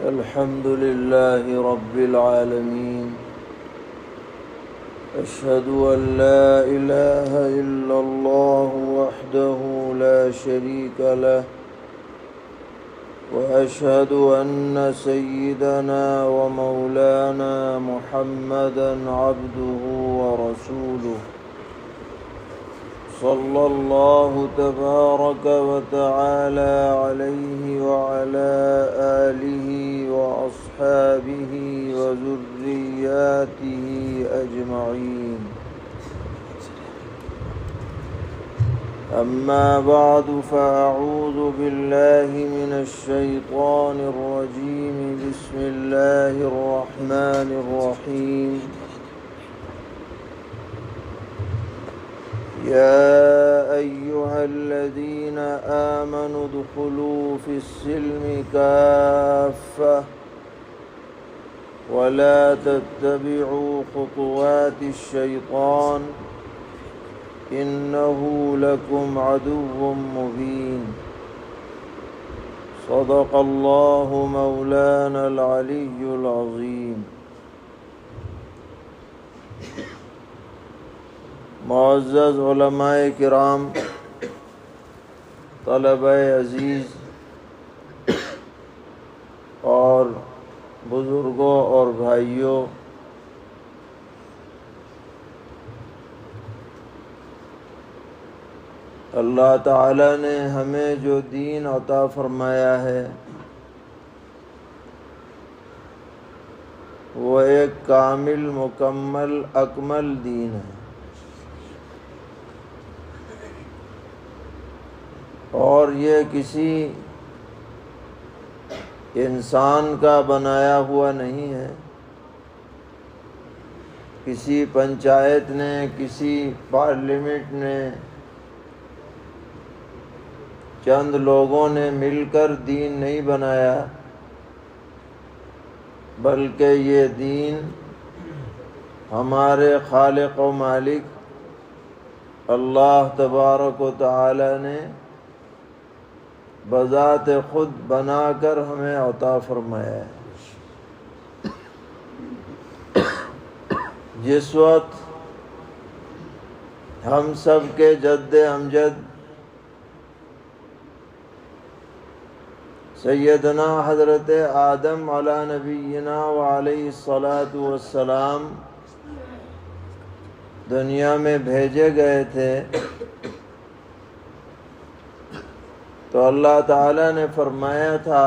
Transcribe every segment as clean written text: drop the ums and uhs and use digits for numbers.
الحمد لله رب العالمين أشهد أن لا إله إلا الله وحده لا شريك له وأشهد أن سيدنا ومولانا محمدا عبده ورسوله صلى الله تبارك وتعالى عليه وعلى آله وأصحابه وذرياته أجمعين. أما بعد فأعوذ بالله من الشيطان الرجيم. بسم الله الرحمن الرحيم. يا أيها الذين آمنوا ادخلوا في السلم كافة ولا تتبعوا خطوات الشيطان إنه لكم عدو مبين. صدق الله مولانا العلي العظيم. معزز علماء کرام، طلبہ عزیز اور بزرگوں اور بھائیوں، اللہ تعالیٰ نے ہمیں جو دین عطا فرمایا ہے وہ ایک کامل، مکمل، اکمل دین ہے، اور یہ کسی انسان کا بنایا ہوا نہیں ہے، کسی پنچایت نے، کسی پارلیمنٹ نے، چند لوگوں نے مل کر دین نہیں بنایا، بلکہ یہ دین ہمارے خالق و مالک اللہ تبارک و تعالی نے بذات خود بنا کر ہمیں عطا فرمایا ہے۔ جس وقت ہم سب کے جد امجد سیدنا حضرت آدم علی نبینا وعلیہ الصلاۃ والسلام دنیا میں بھیجے گئے تھے، تو اللہ تعالیٰ نے فرمایا تھا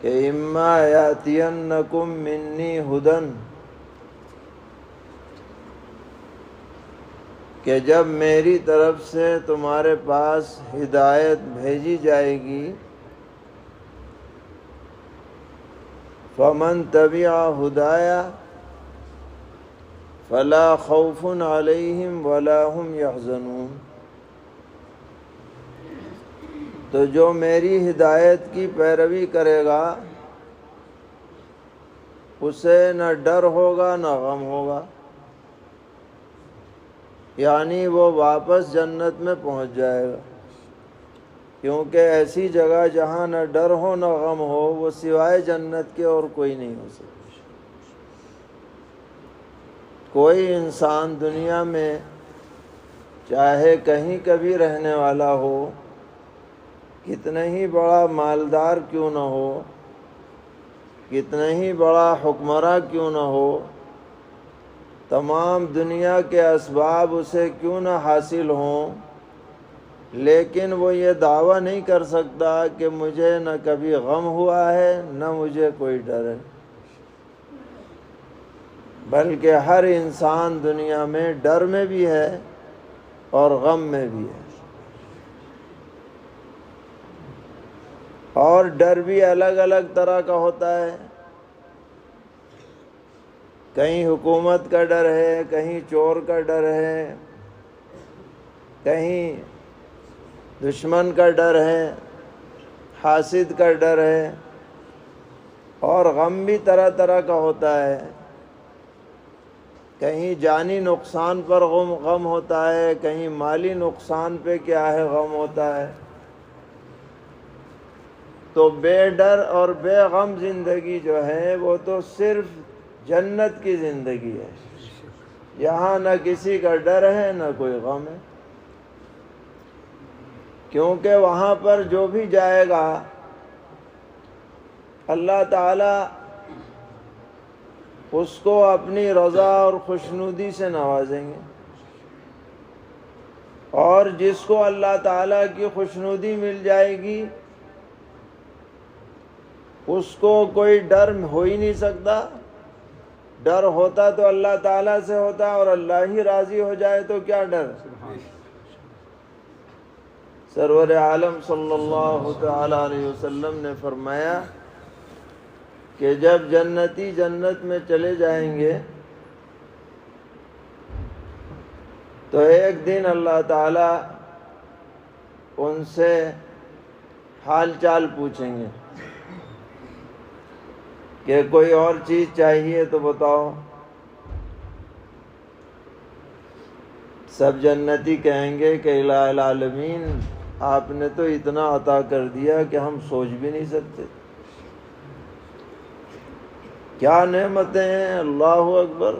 کہ اما یاتینکم منی ھدی، کہ جب میری طرف سے تمہارے پاس ہدایت بھیجی جائے گی، فمن تبع ھدایا فلا خوف علیہم ولا هم یحزنون، تو جو میری ہدایت کی پیروی کرے گا اسے نہ ڈر ہوگا نہ غم ہوگا، یعنی وہ واپس جنت میں پہنچ جائے گا، کیونکہ ایسی جگہ جہاں نہ ڈر ہو نہ غم ہو وہ سوائے جنت کے اور کوئی نہیں ہو سکتا۔ کوئی انسان دنیا میں چاہے کہیں کبھی رہنے والا ہو، کتنا ہی بڑا مالدار کیوں نہ ہو، کتنا ہی بڑا حکمراں کیوں نہ ہو، تمام دنیا کے اسباب اسے کیوں نہ حاصل ہوں، لیکن وہ یہ دعویٰ نہیں کر سکتا کہ مجھے نہ کبھی غم ہوا ہے نہ مجھے کوئی ڈر ہے، بلکہ ہر انسان دنیا میں ڈر میں بھی ہے اور غم میں بھی ہے، اور ڈر بھی الگ الگ طرح کا ہوتا ہے۔ کہیں حکومت کا ڈر ہے، کہیں چور کا ڈر ہے، کہیں دشمن کا ڈر ہے، حاسد کا ڈر ہے، اور غم بھی طرح طرح کا ہوتا ہے۔ کہیں جانی نقصان پر غم ہوتا ہے، کہیں مالی نقصان پہ کیا ہے غم ہوتا ہے۔ تو بے ڈر اور بے غم زندگی جو ہے وہ تو صرف جنت کی زندگی ہے. یہاں نہ کسی کا ڈر ہے نہ کوئی غم ہے، کیونکہ وہاں پر جو بھی جائے گا اللہ تعالی اس کو اپنی رضا اور خوشنودی سے نوازیں گے، اور جس کو اللہ تعالیٰ کی خوشنودی مل جائے گی اس کو کوئی ڈر ہو ہی نہیں سکتا. ڈر ہوتا تو اللہ تعالیٰ سے ہوتا، اور اللہ ہی راضی ہو جائے تو کیا ڈر. سرور عالم صلی اللہ تعالی علیہ وسلم نے فرمایا کہ جب جنتی جنت میں چلے جائیں گے تو ایک دن اللہ تعالی ان سے حال چال پوچھیں گے کہ کوئی اور چیز چاہیے تو بتاؤ. سب جنتی کہیں گے کہ الہ العالمین آپ نے تو اتنا عطا کر دیا کہ ہم سوچ بھی نہیں سکتے. کیا نعمتیں ہیں، اللہ اکبر،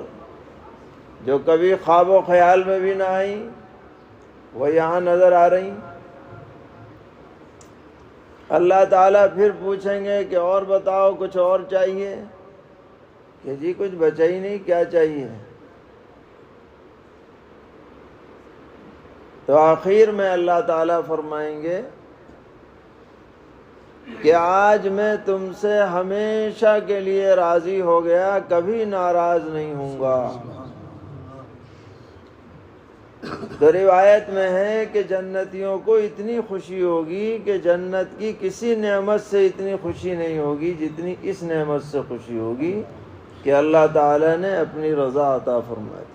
جو کبھی خواب و خیال میں بھی نہ آئیں وہ یہاں نظر آ رہی. اللہ تعالیٰ پھر پوچھیں گے کہ اور بتاؤ کچھ اور چاہیے، کہ جی کچھ بچا ہی نہیں، کیا چاہیے. تو آخر میں اللہ تعالیٰ فرمائیں گے کہ آج میں تم سے ہمیشہ کے لیے راضی ہو گیا، کبھی ناراض نہیں ہوں گا. تو روایت میں ہے کہ جنتیوں کو اتنی خوشی ہوگی کہ جنت کی کسی نعمت سے اتنی خوشی نہیں ہوگی جتنی اس نعمت سے خوشی ہوگی کہ اللہ تعالیٰ نے اپنی رضا عطا فرما دی.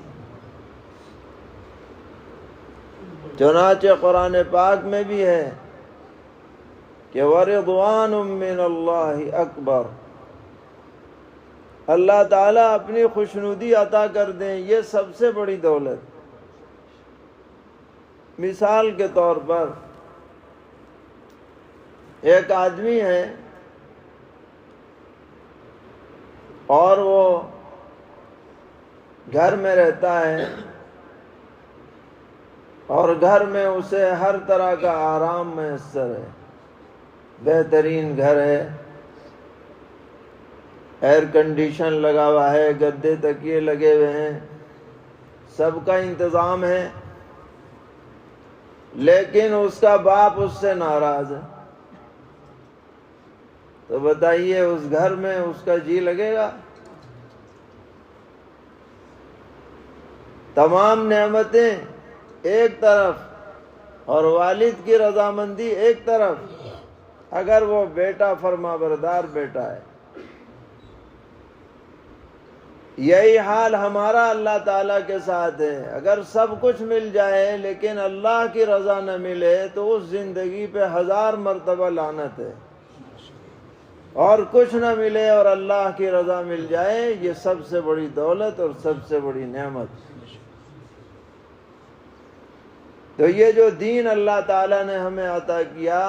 چنانچہ قرآن پاک میں بھی ہے کہ وَرِضْوَانٌ مِّنَ اللَّهِ اکبر، اللہ تعالیٰ اپنی خوشنودی عطا کر دیں، یہ سب سے بڑی دولت. مثال کے طور پر ایک آدمی ہے اور وہ گھر میں رہتا ہے اور گھر میں اسے ہر طرح کا آرام میسر ہے. بہترین گھر ہے، ایئر کنڈیشن لگا ہوا ہے، گدے تکیے لگے ہوئے ہیں، سب کا انتظام ہے، لیکن اس کا باپ اس سے ناراض ہے. تو بتائیے اس گھر میں اس کا جی لگے گا؟ تمام نعمتیں ایک طرف اور والد کی رضامندی ایک طرف، اگر وہ بیٹا فرما بردار بیٹا ہے. یہی حال ہمارا اللہ تعالیٰ کے ساتھ ہے. اگر سب کچھ مل جائے لیکن اللہ کی رضا نہ ملے تو اس زندگی پہ 1000 مرتبہ لعنت ہے. اور کچھ نہ ملے اور اللہ کی رضا مل جائے، یہ سب سے بڑی دولت اور سب سے بڑی نعمت. تو یہ جو دین اللہ تعالیٰ نے ہمیں عطا کیا،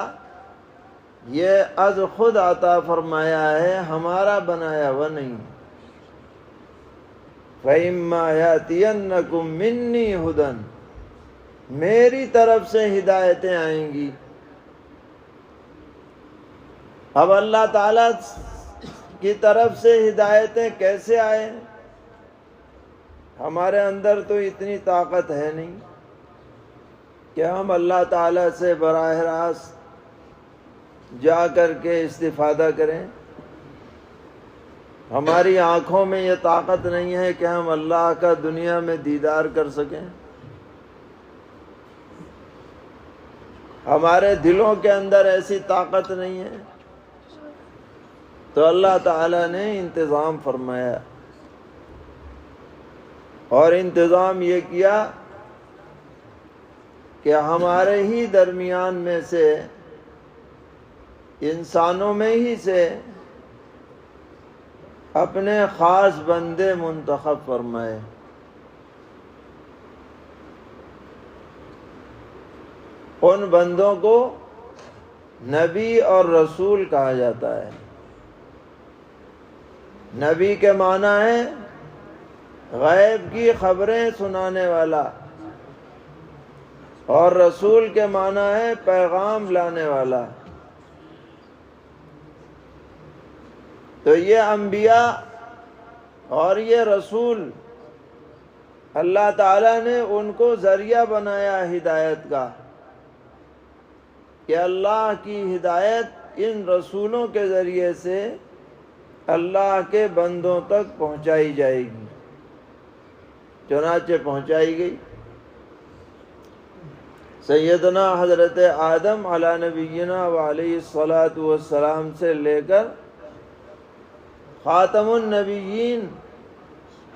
یہ از خود عطا فرمایا ہے، ہمارا بنایا ہوا نہیں. فَإِمَّا يَأْتِيَنَّكُم مِّنِّي هُدًى، میری طرف سے ہدایتیں آئیں گی. اب اللہ تعالیٰ کی طرف سے ہدایتیں کیسے آئیں؟ ہمارے اندر تو اتنی طاقت ہے نہیں کہ ہم اللہ تعالیٰ سے براہ راست جا کر کے استفادہ کریں. ہماری آنکھوں میں یہ طاقت نہیں ہے کہ ہم اللہ کا دنیا میں دیدار کر سکیں. ہمارے دلوں کے اندر ایسی طاقت نہیں ہے. تو اللہ تعالیٰ نے انتظام فرمایا، اور انتظام یہ کیا کہ ہمارے ہی درمیان میں سے، انسانوں میں ہی سے اپنے خاص بندے منتخب فرمائے. ان بندوں کو نبی اور رسول کہا جاتا ہے۔ نبی کے معنی ہے غیب کی خبریں سنانے والا، اور رسول کے معنی ہے پیغام لانے والا۔ تو یہ انبیاء اور یہ رسول اللہ تعالیٰ نے ان کو ذریعہ بنایا ہدایت کا، کہ اللہ کی ہدایت ان رسولوں کے ذریعے سے اللہ کے بندوں تک پہنچائی جائے گی۔ چنانچہ پہنچائی گئی۔ سیدنا حضرت آدم علیہ نبینا و علیہ الصلاۃ والسلام سے لے کر خاتم النبیین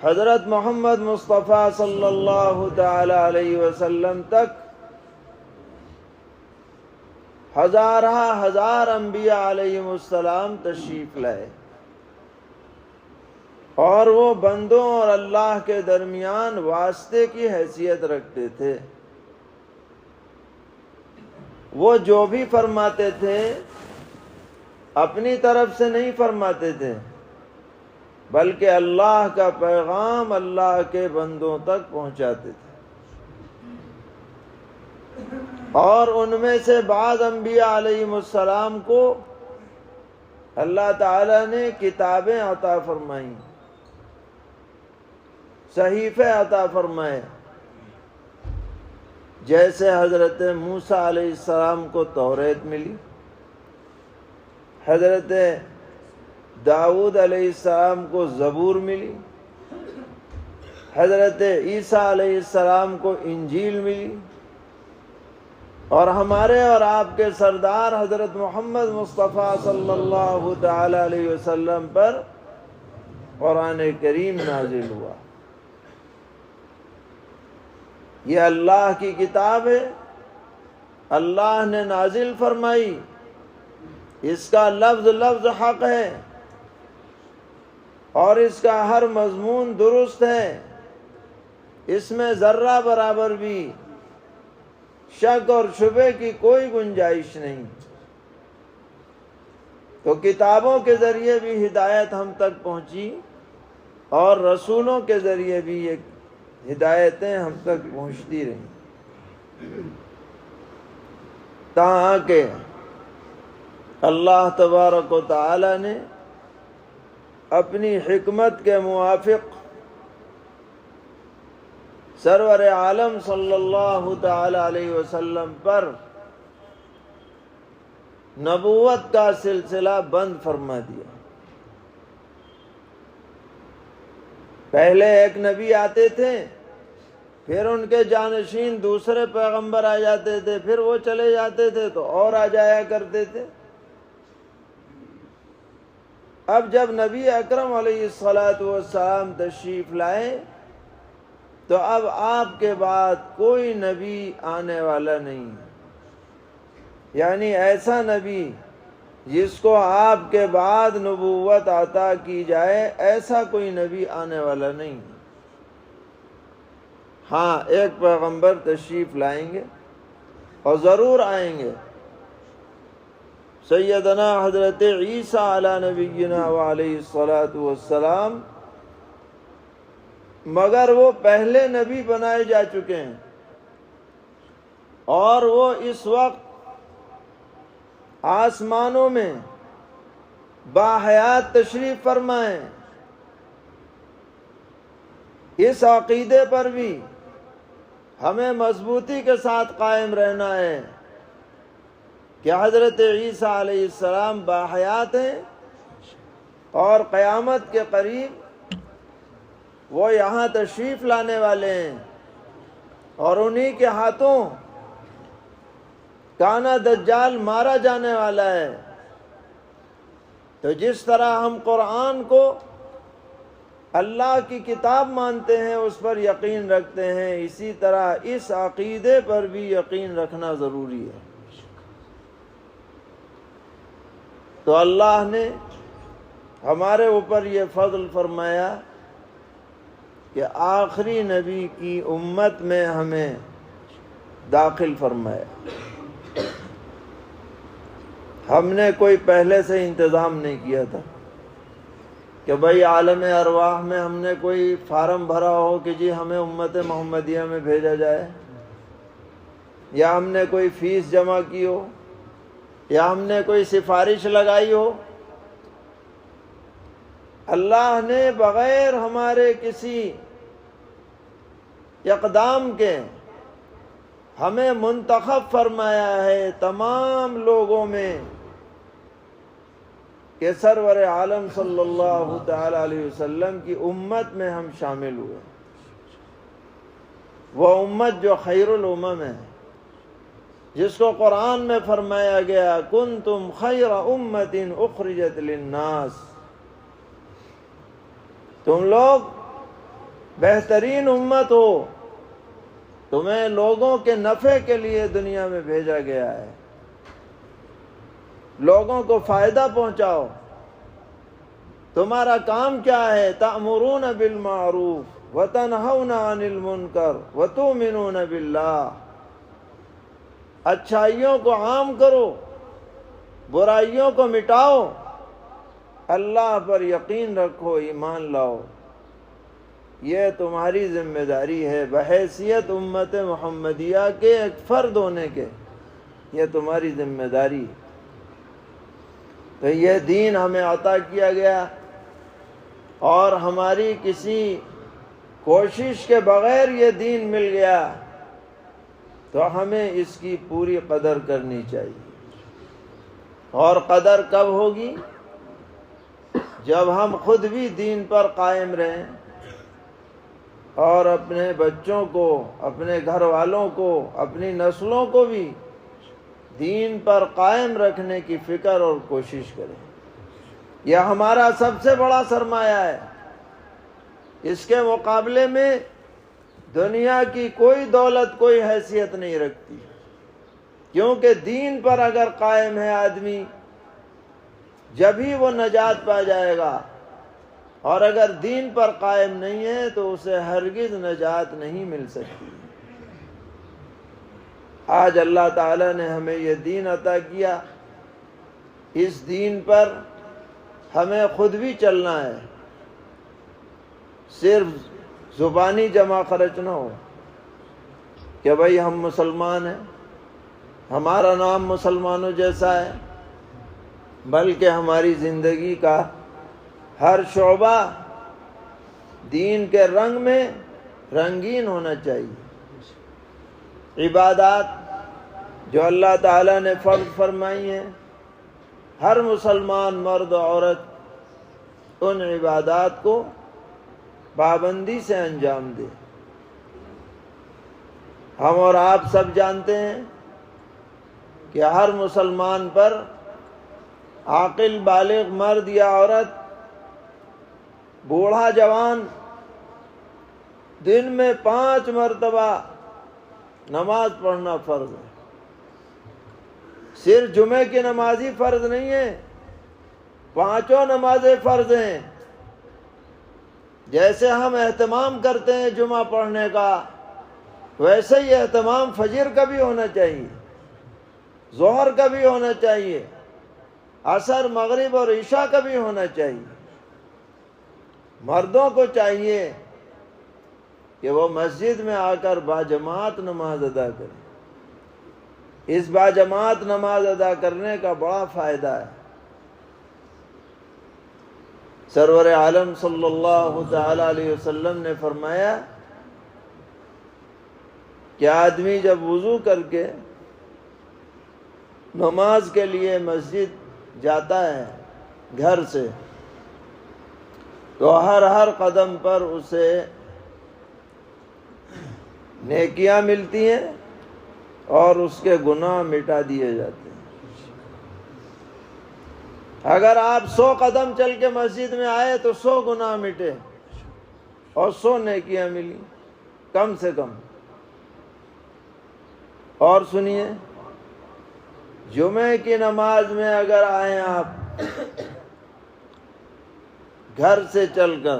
حضرت محمد مصطفیٰ صلی اللہ تعالی علیہ وسلم تک ہزار انبیاء علیہم السلام تشریف لائے، اور وہ بندوں اور اللہ کے درمیان واسطے کی حیثیت رکھتے تھے۔ وہ جو بھی فرماتے تھے اپنی طرف سے نہیں فرماتے تھے، بلکہ اللہ کا پیغام اللہ کے بندوں تک پہنچاتے تھے۔ اور ان میں سے بعض انبیاء علیہم السلام کو اللہ تعالیٰ نے کتابیں عطا فرمائیں، صحیفے عطا فرمائے۔ جیسے حضرت موسیٰ علیہ السلام کو توریت ملی، حضرت داؤد علیہ السلام کو زبور ملی، حضرت عیسیٰ علیہ السلام کو انجیل ملی، اور ہمارے اور آپ کے سردار حضرت محمد مصطفیٰ صلی اللہ تعالی علیہ وسلم پر قرآن کریم نازل ہوا۔ یہ اللہ کی کتاب ہے، اللہ نے نازل فرمائی، اس کا لفظ لفظ حق ہے، اور اس کا ہر مضمون درست ہے، اس میں ذرہ برابر بھی شک اور شبہ کی کوئی گنجائش نہیں۔ تو کتابوں کے ذریعے بھی ہدایت ہم تک پہنچی، اور رسولوں کے ذریعے بھی یہ ہدایتیں ہم تک پہنچتی رہیں، تاکہ اللہ تبارک و تعالی نے اپنی حکمت کے موافق سرور عالم صلی اللہ تعالی علیہ وسلم پر نبوت کا سلسلہ بند فرما دیا۔ پہلے ایک نبی آتے تھے، پھر ان کے جانشین دوسرے پیغمبر آ جاتے تھے، پھر وہ چلے جاتے تھے تو اور آ جایا کرتے تھے۔ اب جب نبی اکرم علیہ الصلاۃ والسلام تشریف لائے تو اب آپ کے بعد کوئی نبی آنے والا نہیں، یعنی ایسا نبی جس کو آپ کے بعد نبوت عطا کی جائے، ایسا کوئی نبی آنے والا نہیں۔ ہاں، ایک پیغمبر تشریف لائیں گے، اور ضرور آئیں گے، سیدنا حضرت عیسیٰ علیہ نبینا و علیہ الصلاۃ والسلام، مگر وہ پہلے نبی بنائے جا چکے ہیں، اور وہ اس وقت آسمانوں میں باحیات تشریف فرمائیں۔ اس عقیدے پر بھی ہمیں مضبوطی کے ساتھ قائم رہنا ہے کہ حضرت عیسیٰ علیہ السلام باحیات ہیں، اور قیامت کے قریب وہ یہاں تشریف لانے والے ہیں، اور انہی کے ہاتھوں کانا دجال مارا جانے والا ہے۔ تو جس طرح ہم قرآن کو اللہ کی کتاب مانتے ہیں، اس پر یقین رکھتے ہیں، اسی طرح اس عقیدے پر بھی یقین رکھنا ضروری ہے۔ تو اللہ نے ہمارے اوپر یہ فضل فرمایا کہ آخری نبی کی امت میں ہمیں داخل فرمایا۔ ہم نے کوئی پہلے سے انتظام نہیں کیا تھا کہ بھائی عالم ارواح میں ہم نے کوئی فارم بھرا ہو کہ جی ہمیں امت محمدیہ میں بھیجا جائے، یا ہم نے کوئی فیس جمع کی ہو، یا ہم نے کوئی سفارش لگائی ہو۔ اللہ نے بغیر ہمارے کسی اقدام کے ہمیں منتخب فرمایا ہے تمام لوگوں میں کہ سرور عالم صلی اللہ تعالی علیہ وسلم کی امت میں ہم شامل ہوئے، وہ امت جو خیر الامم ہے، جس کو قرآن میں فرمایا گیا کنتم خیر امت اخرجت للناس، تم لوگ بہترین امت ہو، تمہیں لوگوں کے نفع کے لیے دنیا میں بھیجا گیا ہے، لوگوں کو فائدہ پہنچاؤ۔ تمہارا کام کیا ہے؟ تأمرون بالمعروف وتنہون عن المنکر وتؤمنون باللہ، اچھائیوں کو عام کرو، برائیوں کو مٹاؤ، اللہ پر یقین رکھو، ایمان لاؤ۔ یہ تمہاری ذمہ داری ہے بحیثیت امت محمدیہ کے ایک فرد ہونے کے، یہ تمہاری ذمہ داری۔ تو یہ دین ہمیں عطا کیا گیا، اور ہماری کسی کوشش کے بغیر یہ دین مل گیا، تو ہمیں اس کی پوری قدر کرنی چاہیے۔ اور قدر کب ہوگی؟ جب ہم خود بھی دین پر قائم رہیں، اور اپنے بچوں کو، اپنے گھر والوں کو، اپنی نسلوں کو بھی دین پر قائم رکھنے کی فکر اور کوشش کریں۔ یہ ہمارا سب سے بڑا سرمایہ ہے۔ اس کے مقابلے میں دنیا کی کوئی دولت کوئی حیثیت نہیں رکھتی، کیونکہ دین پر اگر قائم ہے آدمی جبھی وہ نجات پا جائے گا، اور اگر دین پر قائم نہیں ہے تو اسے ہرگز نجات نہیں مل سکتی۔ آج اللہ تعالیٰ نے ہمیں یہ دین عطا کیا، اس دین پر ہمیں خود بھی چلنا ہے، صرف زبانی جمع خرچ نہ ہو کہ بھئی ہم مسلمان ہیں، ہمارا نام مسلمانوں جیسا ہے، بلکہ ہماری زندگی کا ہر شعبہ دین کے رنگ میں رنگین ہونا چاہیے۔ عبادات جو اللہ تعالیٰ نے فرض فرمائی ہیں، ہر مسلمان مرد و عورت ان عبادات کو پابندی سے انجام دے۔ ہم اور آپ سب جانتے ہیں کہ ہر مسلمان پر عاقل بالغ مرد یا عورت، بوڑھا جوان، دن میں 5 مرتبہ نماز پڑھنا فرض ہے۔ صرف جمعے کی نماز ہی فرض نہیں ہے، 5 نمازیں فرض ہیں۔ جیسے ہم اہتمام کرتے ہیں جمعہ پڑھنے کا، ویسے ہی اہتمام فجر کا بھی ہونا چاہیے، ظہر کا بھی ہونا چاہیے، عصر، مغرب اور عشاء کا بھی ہونا چاہیے۔ مردوں کو چاہیے کہ وہ مسجد میں آ کر باجماعت نماز ادا کریں۔ اس باجماعت نماز ادا کرنے کا بڑا فائدہ ہے۔ سرور عالم صلی اللہ تعالی علیہ وسلم نے فرمایا کہ آدمی جب وضو کر کے نماز کے لیے مسجد جاتا ہے گھر سے، تو ہر قدم پر اسے نیکیاں ملتی ہیں اور اس کے گناہ مٹا دیے جاتے ہیں۔ اگر آپ 100 قدم چل کے مسجد میں آئے تو 100 گناہ مٹے اور 100 نیکیاں ملی کم سے کم۔ اور سنیے، جمعے کی نماز میں اگر آئیں آپ گھر سے چل کر،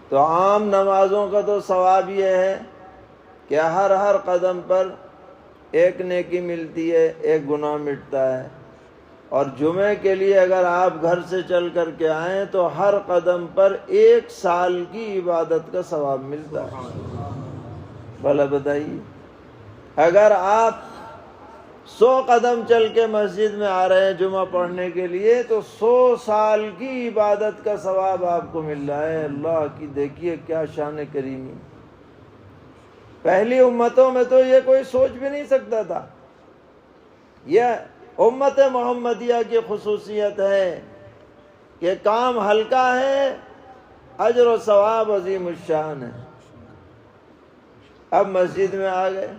تو عام نمازوں کا تو ثواب یہ ہے کہ ہر قدم پر ایک نیکی ملتی ہے، ایک گناہ مٹتا ہے۔ اور جمعے کے لیے اگر آپ گھر سے چل کر کے آئیں تو ہر قدم پر 1 سال کی عبادت کا ثواب ملتا ہے۔ بھلا بتائیے، اگر آپ 100 قدم چل کے مسجد میں آ رہے ہیں جمعہ پڑھنے کے لیے تو 100 سال کی عبادت کا ثواب آپ کو مل رہا ہے۔ اللہ کی دیکھیے کیا شان کریمی۔ پہلی امتوں میں تو یہ کوئی سوچ بھی نہیں سکتا تھا۔ یہ امت محمدیہ کی خصوصیت ہے کہ کام ہلکا ہے، اجر و ثواب عظیم الشان ہے۔ اب مسجد میں آ گئے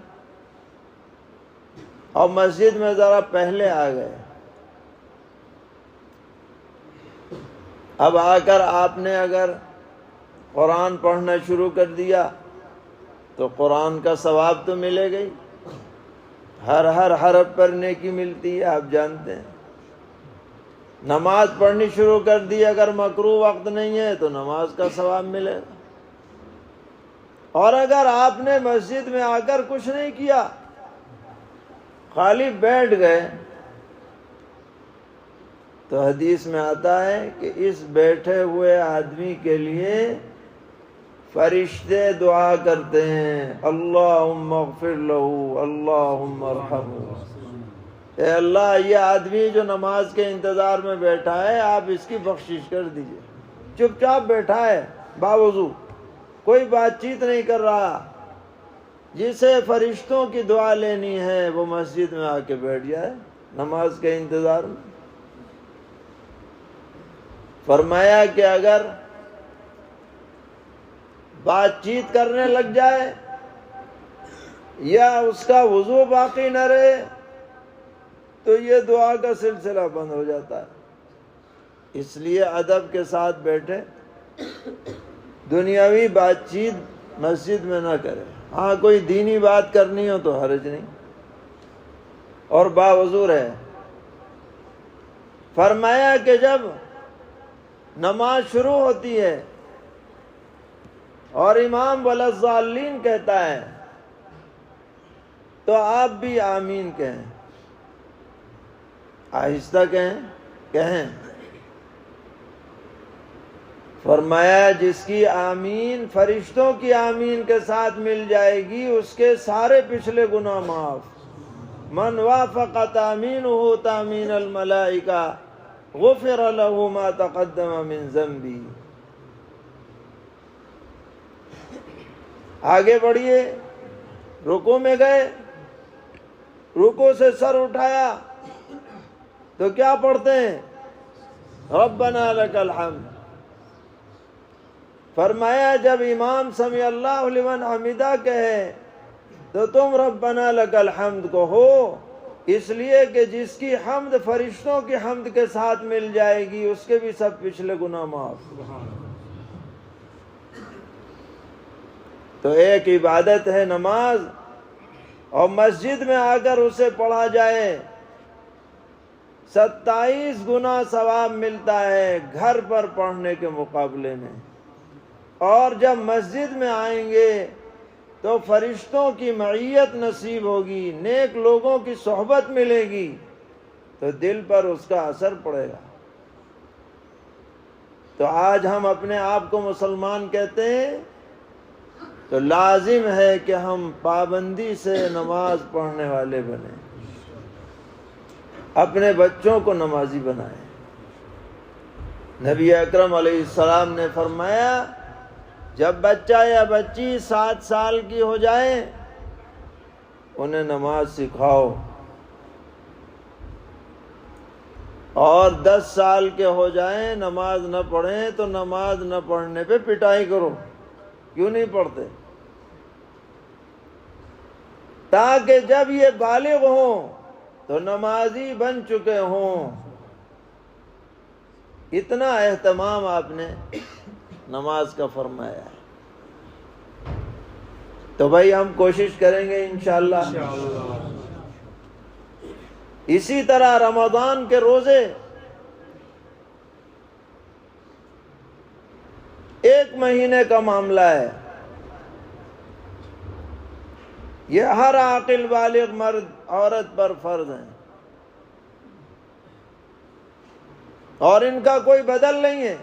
اور مسجد میں ذرا پہلے آ گئے۔ اب آ کر آپ نے اگر قرآن پڑھنا شروع کر دیا تو قرآن کا ثواب تو ملے گا ہی، ہر حرف پر نیکی ملتی ہے، آپ جانتے ہیں۔ نماز پڑھنی شروع کر دی، اگر مکروہ وقت نہیں ہے تو نماز کا ثواب ملے گا۔ اور اگر آپ نے مسجد میں آ کر کچھ نہیں کیا، خالی بیٹھ گئے، تو حدیث میں آتا ہے کہ اس بیٹھے ہوئے آدمی کے لیے فرشتے دعا کرتے ہیں، اللہم اغفر لہ، اللہم ارحمہ۔ اے اللہ، یہ آدمی جو نماز کے انتظار میں بیٹھا ہے آپ اس کی بخشش کر دیجئے۔ چپ چاپ بیٹھا ہے باوضو، کوئی بات چیت نہیں کر رہا، جسے فرشتوں کی دعا لینی ہے وہ مسجد میں آ کے بیٹھ جائے نماز کے انتظار میں۔ فرمایا کہ اگر بات چیت کرنے لگ جائے یا اس کا وضو باقی نہ رہے تو یہ دعا کا سلسلہ بند ہو جاتا ہے۔ اس لیے ادب کے ساتھ بیٹھے، دنیاوی بات چیت مسجد میں نہ کرے۔ ہاں کوئی دینی بات کرنی ہو تو حرج نہیں، اور باوضو رہے۔ فرمایا کہ جب نماز شروع ہوتی ہے اور امام وَلَضَّالِّينَ کہتا ہے تو آپ بھی آمین کہیں، آہستہ کہیں۔ فرمایا جس کی آمین فرشتوں کی آمین کے ساتھ مل جائے گی اس کے سارے پچھلے گناہ معاف۔ من وافق تامینہ تامین الملائکہ غفر له ما تقدم من ذنبی۔ آگے بڑھیے، رکوع میں گئے، رکوع سے سر اٹھایا تو کیا پڑھتے ہیں؟ ربنا لک الحمد۔ فرمایا جب امام سمیع اللہ لمن حمدہ کہے تو تم ربنا لک الحمد کہو، اس لیے کہ جس کی حمد فرشتوں کی حمد کے ساتھ مل جائے گی اس کے بھی سب پچھلے گناہ معاف۔ تو ایک عبادت ہے نماز، اور مسجد میں آ کر اسے پڑھا جائے 27 گنا ثواب ملتا ہے گھر پر پڑھنے کے مقابلے میں۔ اور جب مسجد میں آئیں گے تو فرشتوں کی معیت نصیب ہوگی، نیک لوگوں کی صحبت ملے گی، تو دل پر اس کا اثر پڑے گا۔ تو آج ہم اپنے آپ کو مسلمان کہتے ہیں تو لازم ہے کہ ہم پابندی سے نماز پڑھنے والے بنیں، اپنے بچوں کو نمازی بنائیں۔ نبی اکرم علیہ السلام نے فرمایا جب بچہ یا بچی 7 سال کی ہو جائے انہیں نماز سکھاؤ، اور 10 سال کے ہو جائیں نماز نہ پڑھیں تو نماز نہ پڑھنے پہ پٹائی کرو، کیوں نہیں پڑھتے؟ تاکہ جب یہ بالغ ہوں تو نمازی بن چکے ہوں۔ اتنا اہتمام آپ نے نماز کا فرمایا ہے۔ تو بھائی ہم کوشش کریں گے انشاءاللہ۔ اسی طرح رمضان کے روزے 1 مہینے کا معاملہ ہے۔ یہ ہر عاقل بالغ مرد عورت پر فرض ہیں، اور ان کا کوئی بدل نہیں ہے۔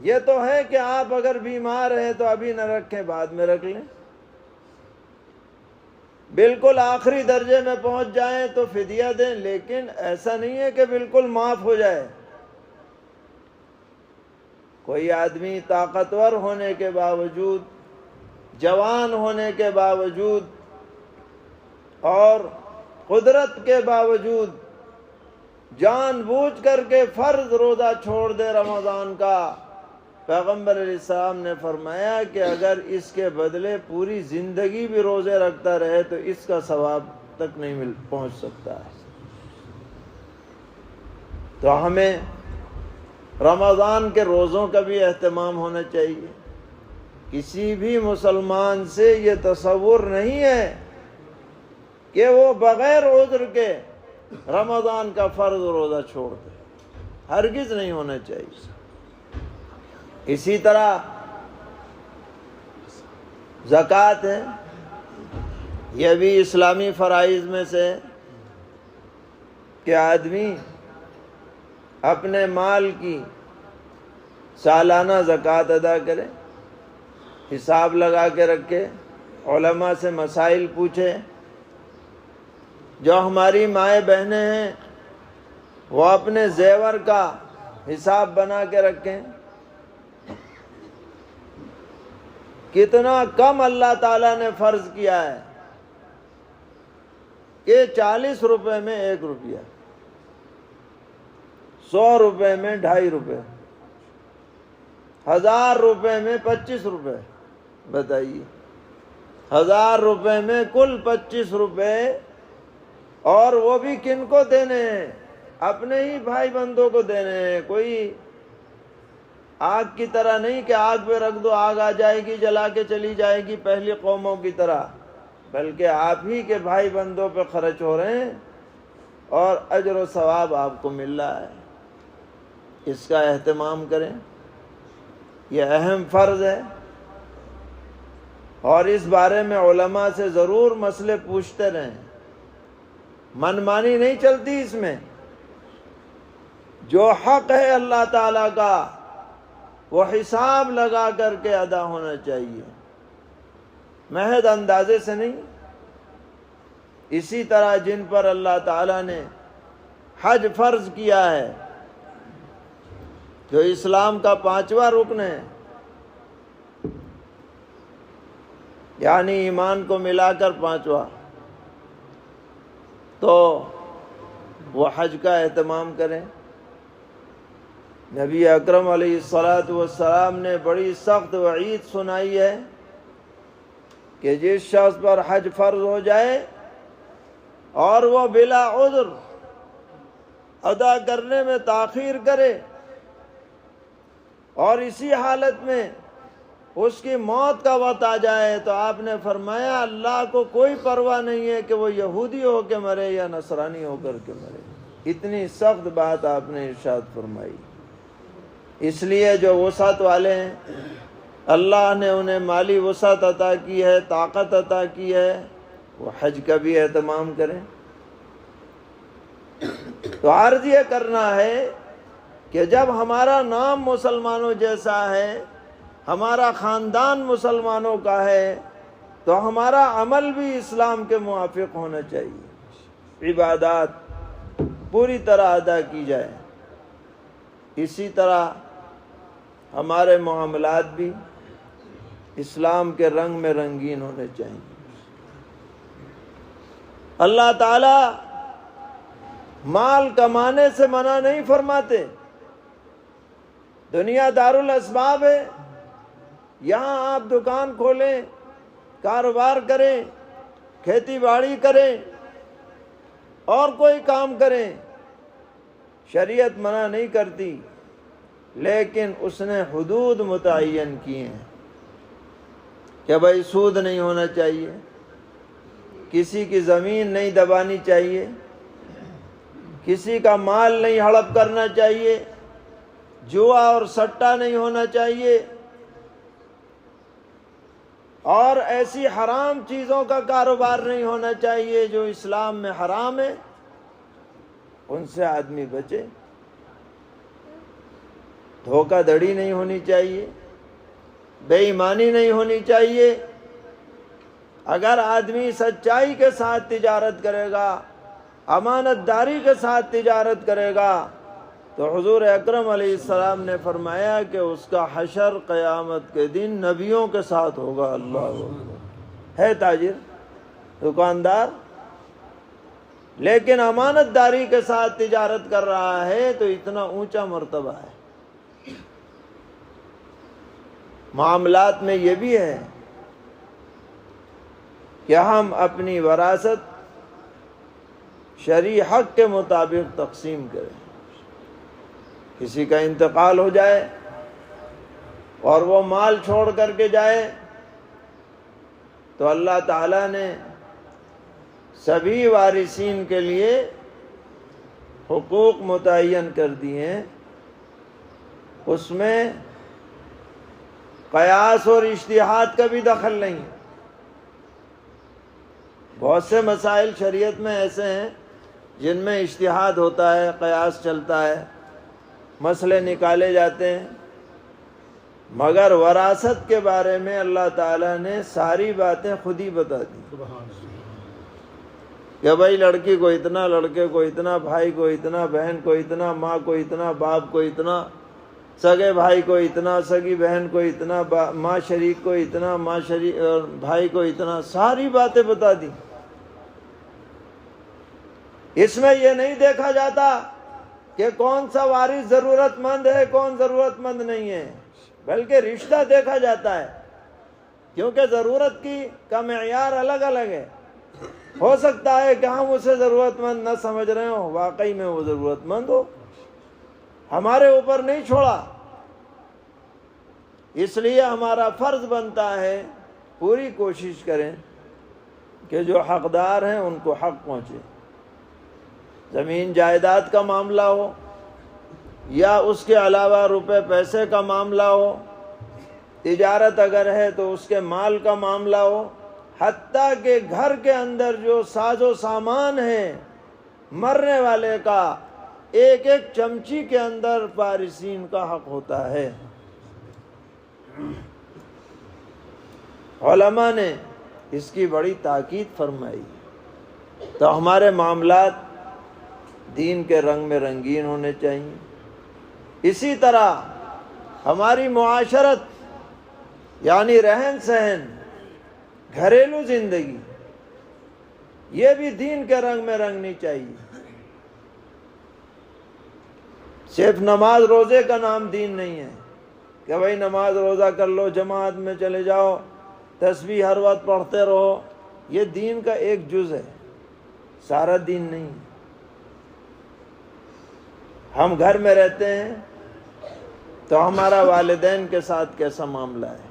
یہ تو ہے کہ آپ اگر بیمار ہیں تو ابھی نہ رکھیں، بعد میں رکھ لیں، بالکل آخری درجے میں پہنچ جائیں تو فدیہ دیں، لیکن ایسا نہیں ہے کہ بالکل معاف ہو جائے۔ کوئی آدمی طاقتور ہونے کے باوجود، جوان ہونے کے باوجود اور قدرت کے باوجود جان بوجھ کر کے فرض روزہ چھوڑ دے رمضان کا، پیغمبر علیہ السلام نے فرمایا کہ اگر اس کے بدلے پوری زندگی بھی روزے رکھتا رہے تو اس کا ثواب تک نہیں پہنچ سکتا ہے۔ تو ہمیں رمضان کے روزوں کا بھی اہتمام ہونا چاہیے۔ کسی بھی مسلمان سے یہ تصور نہیں ہے کہ وہ بغیر عذر کے رمضان کا فرض روزہ چھوڑ دے، ہرگز نہیں ہونا چاہیے۔ اسی طرح زکوٰۃ ہے، یہ بھی اسلامی فرائض میں سے کہ آدمی اپنے مال کی سالانہ زکوٰۃ ادا کرے، حساب لگا کے رکھے، علماء سے مسائل پوچھے۔ جو ہماری مائیں بہنیں ہیں وہ اپنے زیور کا حساب بنا کے رکھیں، کتنا کم اللہ تعالیٰ نے فرض کیا ہے کہ 40 روپے میں 1 روپیہ، 100 روپے میں 2.5 روپے، 1000 روپے میں 25 روپے۔ بتائیے، 1000 روپے میں کل 25 روپے، اور وہ بھی کن کو دینے ہیں؟ اپنے ہی بھائی بندوں کو دینے ہیں۔ کوئی آگ کی طرح نہیں کہ آگ پہ رکھ دو، آگ آ جائے گی جلا کے چلی جائے گی پہلی قوموں کی طرح، بلکہ آپ ہی کے بھائی بندوں پہ خرچ ہو رہے ہیں اور اجر و ثواب آپ کو مل رہا ہے۔ اس کا اہتمام کریں، یہ اہم فرض ہے، اور اس بارے میں علماء سے ضرور مسئلے پوچھتے رہیں۔ منمانی نہیں چلتی اس میں، جو حق ہے اللہ تعالیٰ کا وہ حساب لگا کر کے ادا ہونا چاہیے، محض اندازے سے نہیں۔ اسی طرح جن پر اللہ تعالیٰ نے حج فرض کیا ہے، جو اسلام کا 5واں رکن ہے، یعنی ایمان کو ملا کر 5واں، تو وہ حج کا اہتمام کریں۔ نبی اکرم علیہ الصلاۃ نے بڑی سخت وعید سنائی ہے کہ جس شخص پر حج فرض ہو جائے اور وہ بلا عذر ادا کرنے میں تاخیر کرے، اور اسی حالت میں اس کی موت کا وقت آ جائے، تو آپ نے فرمایا اللہ کو کوئی پرواہ نہیں ہے کہ وہ یہودی ہو کے مرے یا نصرانی ہو کر کے مرے۔ اتنی سخت بات آپ نے ارشاد فرمائی۔ اس لیے جو وسعت والے ہیں، اللہ نے انہیں مالی وسعت عطا کی ہے، طاقت عطا کی ہے، وہ حج کا بھی اہتمام کریں۔ تو عرض یہ کرنا ہے کہ جب ہمارا نام مسلمانوں جیسا ہے، ہمارا خاندان مسلمانوں کا ہے، تو ہمارا عمل بھی اسلام کے موافق ہونا چاہیے، عبادات پوری طرح ادا کی جائے۔ اسی طرح ہمارے معاملات بھی اسلام کے رنگ میں رنگین ہونے چاہیے۔ اللہ تعالیٰ مال کمانے سے منع نہیں فرماتے۔ دنیا دارالاسباب ہے، یہاں آپ دکان کھولیں، کاروبار کریں، کھیتی باڑی کریں اور کوئی کام کریں، شریعت منع نہیں کرتی، لیکن اس نے حدود متعین کی ہیں کہ بھائی سود نہیں ہونا چاہیے، کسی کی زمین نہیں دبانی چاہیے، کسی کا مال نہیں ہڑپ کرنا چاہیے، جوا اور سٹا نہیں ہونا چاہیے، اور ایسی حرام چیزوں کا کاروبار نہیں ہونا چاہیے جو اسلام میں حرام ہے، ان سے آدمی بچے۔ دھوکہ دھڑی نہیں ہونی چاہیے، بے ایمانی نہیں ہونی چاہیے۔ اگر آدمی سچائی کے ساتھ تجارت کرے گا، امانت داری کے ساتھ تجارت کرے گا، تو حضور اکرم علیہ السلام نے فرمایا کہ اس کا حشر قیامت کے دن نبیوں کے ساتھ ہوگا۔ اللہ اکبر۔ ہے تاجر، دکاندار، لیکن امانت داری کے ساتھ تجارت کر رہا ہے تو اتنا اونچا مرتبہ ہے۔ معاملات میں یہ بھی ہے کہ ہم اپنی وراثت شرعی حق کے مطابق تقسیم کریں۔ کسی کا انتقال ہو جائے اور وہ مال چھوڑ کر کے جائے تو اللہ تعالیٰ نے سبھی وارثین کے لیے حقوق متعین کر دیے ہیں۔ اس میں قیاس اور اجتہاد کا بھی دخل نہیں ہے۔ بہت سے مسائل شریعت میں ایسے ہیں جن میں اجتہاد ہوتا ہے، قیاس چلتا ہے، مسئلے نکالے جاتے ہیں، مگر وراثت کے بارے میں اللہ تعالیٰ نے ساری باتیں خود ہی بتا دی کہ بھائی لڑکی کو اتنا، لڑکے کو اتنا، بھائی کو اتنا، بہن کو اتنا، ماں کو اتنا، باپ کو اتنا، سگے بھائی کو اتنا، سگی بہن کو اتنا، ماں شریک کو اتنا، ماں شریک بھائی کو اتنا، ساری باتیں بتا دی۔ اس میں یہ نہیں دیکھا جاتا کہ کون سا وارث ضرورت مند ہے، کون ضرورت مند نہیں ہے، بلکہ رشتہ دیکھا جاتا ہے، کیونکہ ضرورت کا معیار الگ الگ ہے۔ ہو سکتا ہے کہ ہم اسے ضرورت مند نہ سمجھ رہے ہوں، واقعی میں وہ ضرورت مند ہو، ہمارے اوپر نہیں چھوڑا۔ اس لیے ہمارا فرض بنتا ہے پوری کوشش کریں کہ جو حقدار ہیں ان کو حق پہنچے۔ زمین جائیداد کا معاملہ ہو یا اس کے علاوہ روپے پیسے کا معاملہ ہو، تجارت اگر ہے تو اس کے مال کا معاملہ ہو، حتیٰ کہ گھر کے اندر جو ساز و سامان ہے مرنے والے کا، ایک ایک چمچی کے اندر وارثین کا حق ہوتا ہے۔ علماء نے اس کی بڑی تاکید فرمائی۔ تو ہمارے معاملات دین کے رنگ میں رنگین ہونے چاہیے۔ اسی طرح ہماری معاشرت یعنی رہن سہن، گھریلو زندگی، یہ بھی دین کے رنگ میں رنگنی چاہیے۔ صرف نماز روزے کا نام دین نہیں ہے کہ بھائی نماز روزہ کر لو، جماعت میں چلے جاؤ، تسبیح ہر وقت پڑھتے رہو، یہ دین کا ایک جز ہے، سارا دین نہیں ہے۔ ہم گھر میں رہتے ہیں تو ہمارا والدین کے ساتھ کیسا معاملہ ہے،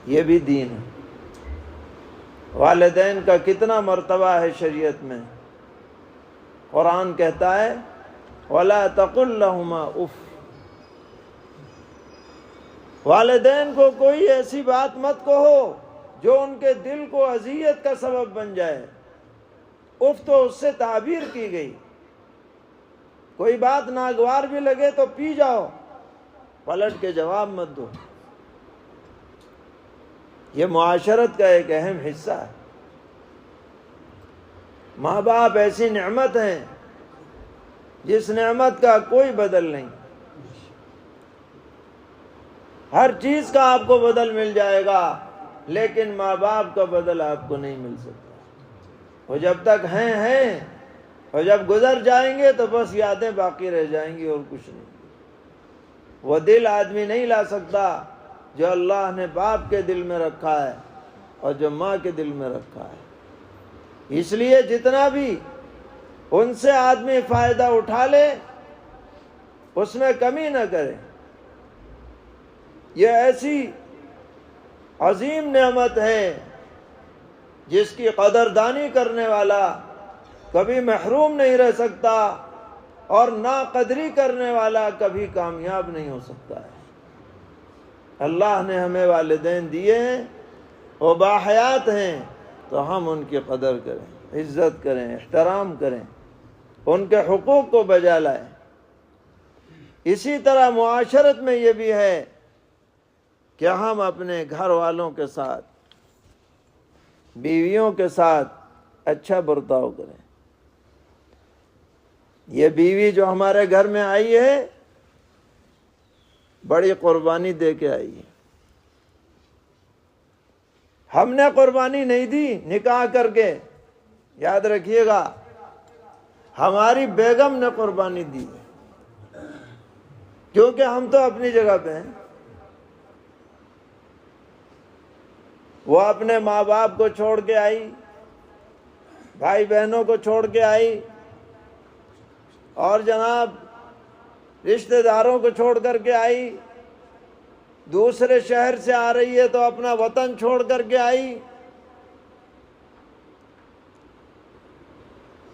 یہ بھی دین ہے۔ والدین کا کتنا مرتبہ ہے شریعت میں۔ قرآن کہتا ہے وَلَا تَقُلْ لَهُمَا اُفْ۔ والدین کو کوئی ایسی بات مت کہو جو ان کے دل کو اذیت کا سبب بن جائے۔ اف تو اس سے تعبیر کی گئی، کوئی بات ناگوار بھی لگے تو پی جاؤ، پلٹ کے جواب مت دو۔ یہ معاشرت کا ایک اہم حصہ ہے۔ ماں باپ ایسی نعمت ہیں جس نعمت کا کوئی بدل نہیں۔ ہر چیز کا آپ کو بدل مل جائے گا، لیکن ماں باپ کا بدل آپ کو نہیں مل سکتا۔ وہ جب تک ہیں اور جب گزر جائیں گے تو بس یادیں باقی رہ جائیں گی اور کچھ نہیں۔ وہ دل آدمی نہیں لا سکتا جو اللہ نے باپ کے دل میں رکھا ہے اور جو ماں کے دل میں رکھا ہے۔ اس لیے جتنا بھی ان سے آدمی فائدہ اٹھا لے اس میں کمی نہ کرے۔ یہ ایسی عظیم نعمت ہے جس کی قدردانی کرنے والا کبھی محروم نہیں رہ سکتا اور ناقدری کرنے والا کبھی کامیاب نہیں ہو سکتا ہے۔ اللہ نے ہمیں والدین دیے ہیں، وہ باحیات ہیں، تو ہم ان کی قدر کریں، عزت کریں، احترام کریں، ان کے حقوق کو بجا لائیں۔ اسی طرح معاشرت میں یہ بھی ہے کہ ہم اپنے گھر والوں کے ساتھ، بیویوں کے ساتھ اچھا برتاؤ کریں۔ یہ بیوی جو ہمارے گھر میں آئی ہے، بڑی قربانی دے کے آئی ہے۔ ہم نے قربانی نہیں دی نکاح کر کے، یاد رکھیے گا، ہماری بیگم نے قربانی دی ہے، کیونکہ ہم تو اپنی جگہ پہ ہیں۔ وہ اپنے ماں باپ کو چھوڑ کے آئی، بھائی بہنوں کو چھوڑ کے آئی، اور جناب رشتہ داروں کو چھوڑ کر کے آئی، دوسرے شہر سے آ رہی ہے تو اپنا وطن چھوڑ کر کے آئی۔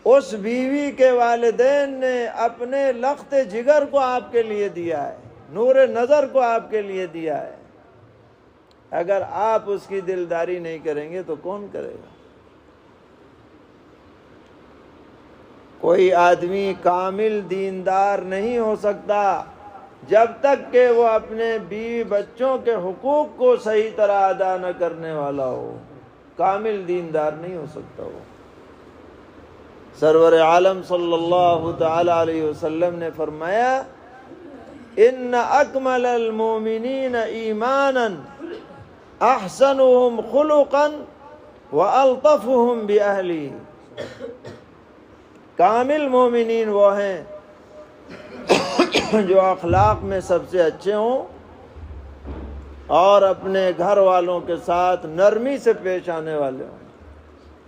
اس بیوی کے والدین نے اپنے لخت جگر کو آپ کے لیے دیا ہے، نور نظر کو آپ کے لیے دیا ہے۔ اگر آپ اس کی دلداری نہیں کریں گے تو کون کرے گا؟ کوئی آدمی کامل دیندار نہیں ہو سکتا جب تک کہ وہ اپنے بیوی بچوں کے حقوق کو صحیح طرح ادا نہ کرنے والا ہو۔ کامل دیندار نہیں ہو سکتا وہ۔ سرور عالم صلی اللہ تعالی علیہ وسلم نے فرمایا، ان اکمل المؤمنین ایمانا احسنهم خلقا والطفهم باہلہ۔ کامل مومنین وہ ہیں جو اخلاق میں سب سے اچھے ہوں اور اپنے گھر والوں کے ساتھ نرمی سے پیش آنے والے ہوں۔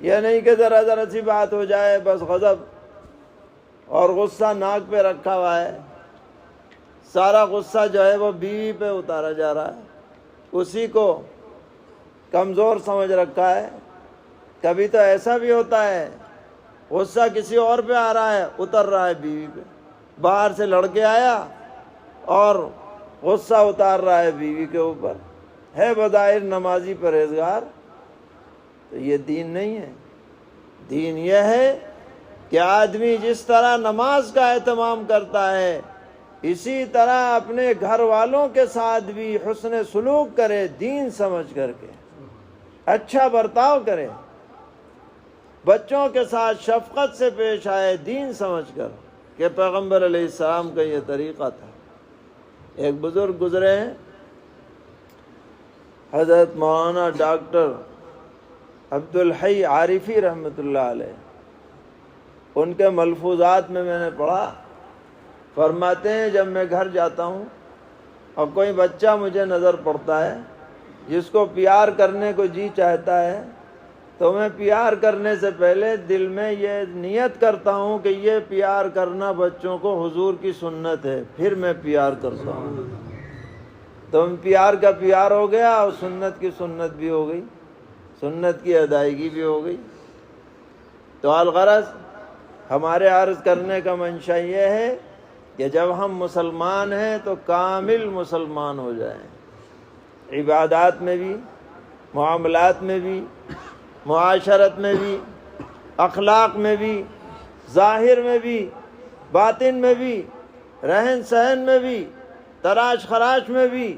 یہ نہیں کہ ذرا ذرا سی بات ہو جائے بس غضب اور غصہ ناک پہ رکھا ہوا ہے، سارا غصہ جو ہے وہ بیوی پہ اتارا جا رہا ہے، اسی کو کمزور سمجھ رکھا ہے۔ کبھی تو ایسا بھی ہوتا ہے غصہ کسی اور پہ آ رہا ہے، اتر رہا ہے بیوی پہ، باہر سے لڑکے آیا اور غصہ اتار رہا ہے بیوی کے اوپر، ہے بظاہر نمازی پرہیزگار، تو یہ دین نہیں ہے۔ دین یہ ہے کہ آدمی جس طرح نماز کا اہتمام کرتا ہے اسی طرح اپنے گھر والوں کے ساتھ بھی حسن سلوک کرے، دین سمجھ کر کے اچھا برتاؤ کرے، بچوں کے ساتھ شفقت سے پیش آئے، دین سمجھ کر، کہ پیغمبر علیہ السلام کا یہ طریقہ تھا۔ ایک بزرگ گزرے ہیں، حضرت مولانا ڈاکٹر عبدالحی عارفی رحمۃ اللہ علیہ، ان کے ملفوظات میں نے پڑھا، فرماتے ہیں جب میں گھر جاتا ہوں اور کوئی بچہ مجھے نظر پڑتا ہے جس کو پیار کرنے کو جی چاہتا ہے، تو میں پیار کرنے سے پہلے دل میں یہ نیت کرتا ہوں کہ یہ پیار کرنا بچوں کو حضور کی سنت ہے، پھر میں پیار کرتا ہوں۔ تو پیار کا پیار ہو گیا اور سنت کی سنت بھی ہو گئی، سنت کی ادائیگی بھی ہو گئی۔ تو الغرض ہمارے عرض کرنے کا منشا یہ ہے کہ جب ہم مسلمان ہیں تو کامل مسلمان ہو جائیں، عبادات میں بھی، معاملات میں بھی، معاشرت میں بھی، اخلاق میں بھی، ظاہر میں بھی، باطن میں بھی، رہن سہن میں بھی، تراش خراش میں بھی،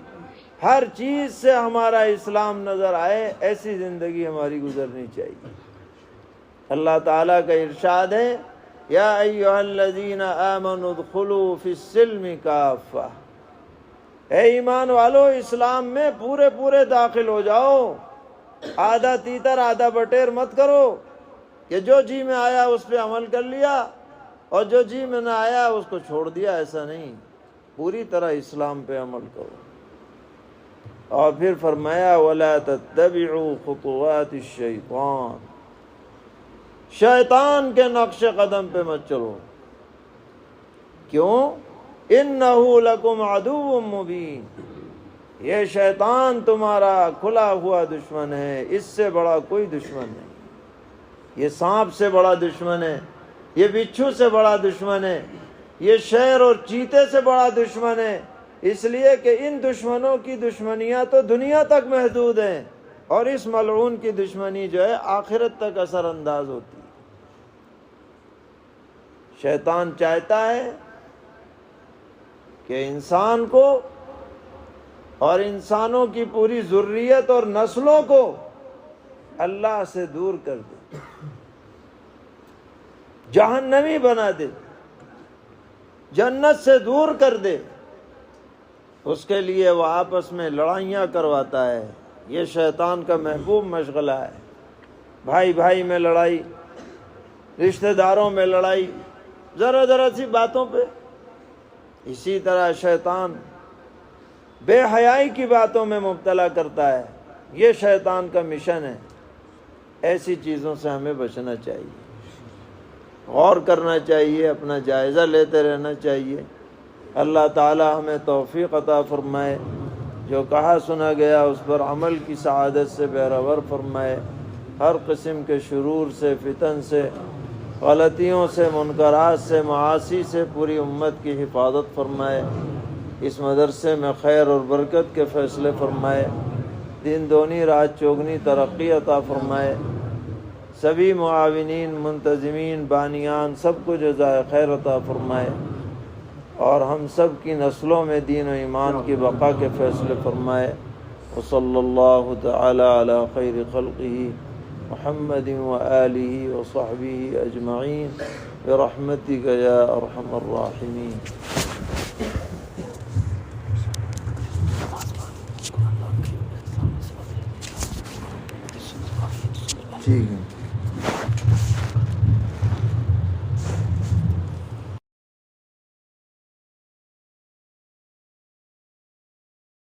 ہر چیز سے ہمارا اسلام نظر آئے، ایسی زندگی ہماری گزرنی چاہیے۔ اللہ تعالیٰ کا ارشاد ہے، یا ایھا الذین آمنوا ادخلوا فی السلم کافہ، اے ایمان والو اسلام میں پورے پورے داخل ہو جاؤ، آدھا تیتر آدھا بٹیر مت کرو کہ جو جی میں آیا اس پہ عمل کر لیا اور جو جی میں نہ آیا اس کو چھوڑ دیا، ایسا نہیں، پوری طرح اسلام پہ عمل کرو۔ اور پھر فرمایا وَلَا تَتَّبِعُوا خُطُوَاتِ الشَّيْطَانِ، شیطان کے نقش قدم پہ مت چلو، کیوں؟ اِنَّهُ لَكُمْ عَدُوٌّ مُّبِينٌ، یہ شیطان تمہارا کھلا ہوا دشمن ہے، اس سے بڑا کوئی دشمن نہیں، یہ سانپ سے بڑا دشمن ہے، یہ بچھو سے بڑا دشمن ہے، یہ شیر اور چیتے سے بڑا دشمن ہے، اس لیے کہ ان دشمنوں کی دشمنیاں تو دنیا تک محدود ہیں، اور اس ملعون کی دشمنی جو ہے آخرت تک اثر انداز ہوتی ہے۔ شیطان چاہتا ہے کہ انسان کو اور انسانوں کی پوری ذریت اور نسلوں کو اللہ سے دور کر دے، جہنمی بنا دے، جنت سے دور کر دے۔ اس کے لیے وہ آپس میں لڑائیاں کرواتا ہے۔ یہ شیطان کا محبوب مشغلہ ہے، بھائی بھائی میں لڑائی، رشتہ داروں میں لڑائی، ذرا ذرا سی باتوں پہ۔ اسی طرح شیطان بے حیائی کی باتوں میں مبتلا کرتا ہے، یہ شیطان کا مشن ہے۔ ایسی چیزوں سے ہمیں بچنا چاہیے، غور کرنا چاہیے، اپنا جائزہ لیتے رہنا چاہیے۔ اللہ تعالی ہمیں توفیق عطا فرمائے، جو کہا سنا گیا اس پر عمل کی سعادت سے بہرور فرمائے، ہر قسم کے شرور سے، فتن سے، غلطیوں سے، منکرات سے، معاصی سے پوری امت کی حفاظت فرمائے۔ اس مدرسے میں خیر اور برکت کے فیصلے فرمائے، دن دونی رات چوگنی ترقی عطا فرمائے۔ سبھی معاونین، منتظمین، بانیان سب کو جزائے خیر عطا فرمائے، اور ہم سب کی نسلوں میں دین و ایمان کی بقا کے فیصلے فرمائے۔ وصلی اللہ تعالی علی خیر خلقہ محمد وآلہ وصحبہ اجمعین برحمتک یا ارحم الراحمین۔ ٹھیک ہے۔